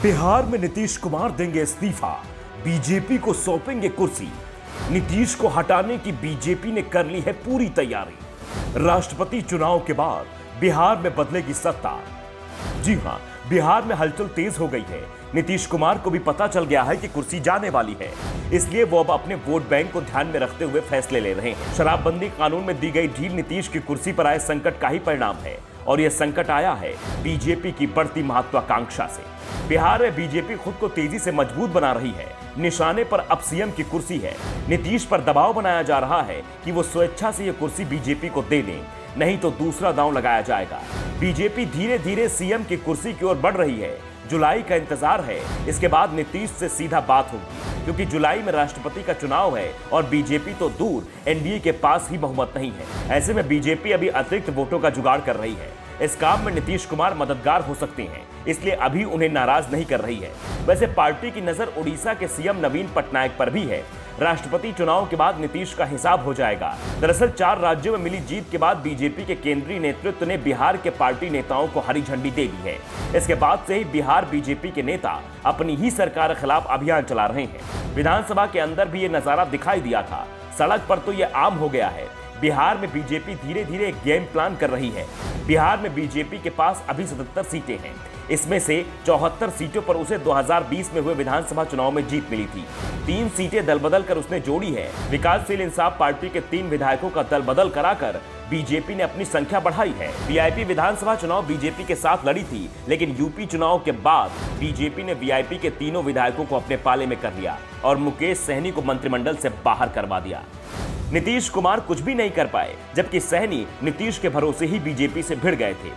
बिहार में नीतीश कुमार देंगे इस्तीफा, बीजेपी को सौंपेंगे कुर्सी। नीतीश को हटाने की बीजेपी ने कर ली है पूरी तैयारी। राष्ट्रपति चुनाव के बाद बिहार में बदलेगी सत्ता। जी हां, बिहार में हलचल तेज हो गई है। नीतीश कुमार को भी पता चल गया है कि कुर्सी जाने वाली है, इसलिए वो अब अपने वोट बैंक को ध्यान में रखते हुए फैसले ले रहे हैं। शराबबंदी कानून में दी गई ढील नीतीश की कुर्सी पर आए संकट का ही परिणाम है, और यह संकट आया है बीजेपी की बढ़ती महत्वाकांक्षा से। बिहार में बीजेपी खुद को तेजी से मजबूत बना रही है। निशाने पर अब सीएम की कुर्सी है। नीतीश पर दबाव बनाया जा रहा है कि वो स्वेच्छा से यह कुर्सी बीजेपी को दे दें, नहीं तो दूसरा दांव लगाया जाएगा। बीजेपी धीरे धीरे सीएम की कुर्सी की ओर बढ़ रही है। जुलाई का इंतजार है, इसके बाद नीतीश से सीधा बात होगी, क्योंकि जुलाई में राष्ट्रपति का चुनाव है और बीजेपी तो दूर, एनडीए के पास ही बहुमत नहीं है। ऐसे में बीजेपी अभी अतिरिक्त वोटों का जुगाड़ कर रही है। इस काम में नीतीश कुमार मददगार हो सकते हैं, इसलिए अभी उन्हें नाराज नहीं कर रही है। वैसे पार्टी की नजर उड़ीसा के सीएम नवीन पटनायक पर भी है। राष्ट्रपति चुनाव के बाद नीतीश का हिसाब हो जाएगा। दरअसल 4 राज्यों में मिली जीत के बाद बीजेपी के केंद्रीय नेतृत्व ने बिहार के पार्टी नेताओं को हरी झंडी दे दी है। इसके बाद से ही बिहार बीजेपी के नेता अपनी ही सरकार के खिलाफ अभियान चला रहे हैं। विधानसभा के अंदर भी ये नजारा दिखाई दिया था। सड़क पर तो ये आम हो गया है। बिहार में बीजेपी धीरे धीरे एक गेम प्लान कर रही है। बिहार में बीजेपी के पास अभी 77 सीटें हैं। इसमें से 74 सीटों पर उसे 2020 में हुए विधानसभा चुनाव में जीत मिली थी। 3 सीटें दल बदल कर उसने जोड़ी है। विकासशील इंसाफ पार्टी के 3 विधायकों का दल बदल कराकर बीजेपी ने अपनी संख्या बढ़ाई है। वीआईपी विधानसभा चुनाव बीजेपी के साथ लड़ी थी, लेकिन यूपी चुनाव के बाद बीजेपी ने वीआईपी के तीनों विधायकों को अपने पाले में कर लिया और मुकेश सहनी को मंत्रिमंडल से बाहर करवा दिया। नीतीश कुमार कुछ भी नहीं कर पाए, जबकि सहनी नीतीश के भरोसे ही बीजेपी से भिड़ गए थे।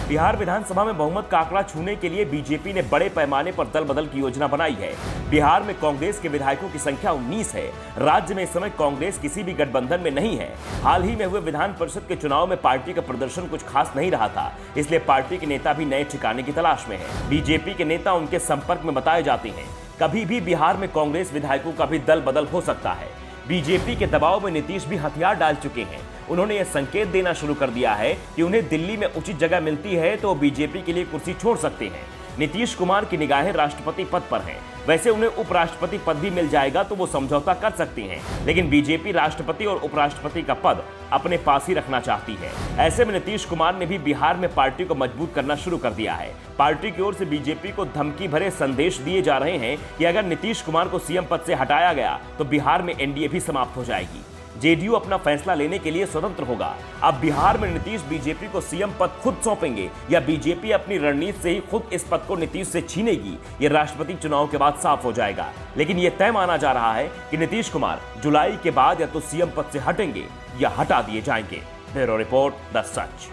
बिहार विधानसभा में बहुमत का आंकड़ा छूने के लिए बीजेपी ने बड़े पैमाने पर दल बदल की योजना बनाई है। बिहार में कांग्रेस के विधायकों की संख्या 19 है। राज्य में इस समय कांग्रेस किसी भी गठबंधन में नहीं है। हाल ही में हुए विधान परिषद के चुनाव में पार्टी का प्रदर्शन कुछ खास नहीं रहा था, इसलिए पार्टी के नेता भी नए ठिकाने की तलाश में है। बीजेपी के नेता उनके संपर्क में बताए जाते हैं। कभी भी बिहार में कांग्रेस विधायकों का भी दल बदल हो सकता है। बीजेपी के दबाव में नीतीश भी हथियार डाल चुके हैं। उन्होंने यह संकेत देना शुरू कर दिया है कि उन्हें दिल्ली में उचित जगह मिलती है तो बीजेपी के लिए कुर्सी छोड़ सकते हैं। नीतीश कुमार की निगाहें राष्ट्रपति पद पर हैं। वैसे उन्हें उपराष्ट्रपति पद भी मिल जाएगा तो वो समझौता कर सकते हैं, लेकिन बीजेपी राष्ट्रपति और उपराष्ट्रपति का पद अपने पास ही रखना चाहती है। ऐसे में नीतीश कुमार ने भी बिहार में पार्टी को मजबूत करना शुरू कर दिया है। पार्टी की ओर से बीजेपी को धमकी भरे संदेश दिए जा रहे हैं कि अगर नीतीश कुमार को सीएम पद से हटाया गया तो बिहार में एनडीए भी समाप्त हो जाएगी। जेडीयू अपना फैसला लेने के लिए स्वतंत्र होगा। अब बिहार में नीतीश बीजेपी को सीएम पद खुद सौंपेंगे या बीजेपी अपनी रणनीति से ही खुद इस पद को नीतीश से छीनेगी, ये राष्ट्रपति चुनाव के बाद साफ हो जाएगा। लेकिन यह तय माना जा रहा है कि नीतीश कुमार जुलाई के बाद या तो सीएम पद से हटेंगे या हटा दिए जाएंगे। Bureau report, the such.